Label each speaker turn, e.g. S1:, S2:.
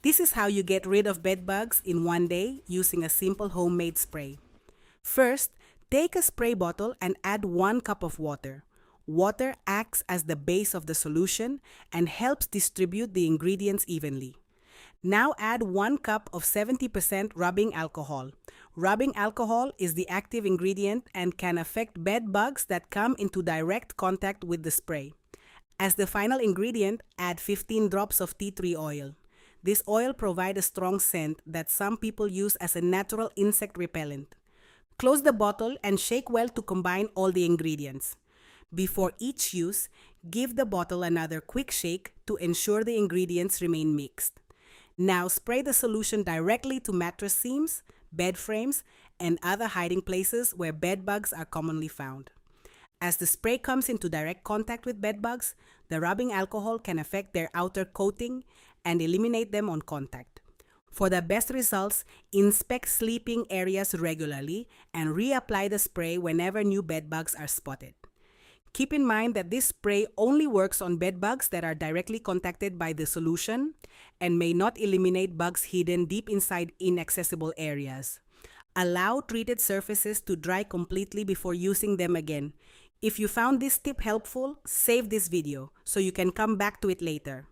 S1: This is how you get rid of bed bugs in one day using a simple homemade spray. First, take a spray bottle and add 1 cup of water. Water acts as the base of the solution and helps distribute the ingredients evenly. Now add 1 cup of 70% rubbing alcohol. Rubbing alcohol is the active ingredient and can affect bed bugs that come into direct contact with the spray. As the final ingredient, add 15 drops of tea tree oil. This oil provides a strong scent that some people use as a natural insect repellent. Close the bottle and shake well to combine all the ingredients. Before each use, give the bottle another quick shake to ensure the ingredients remain mixed. Now spray the solution directly to mattress seams, bed frames, and other hiding places where bed bugs are commonly found. As the spray comes into direct contact with bed bugs, the rubbing alcohol can affect their outer coating and eliminate them on contact. For the best results, inspect sleeping areas regularly and reapply the spray whenever new bed bugs are spotted. Keep in mind that this spray only works on bed bugs that are directly contacted by the solution and may not eliminate bugs hidden deep inside inaccessible areas. Allow treated surfaces to dry completely before using them again. If you found this tip helpful, save this video so you can come back to it later.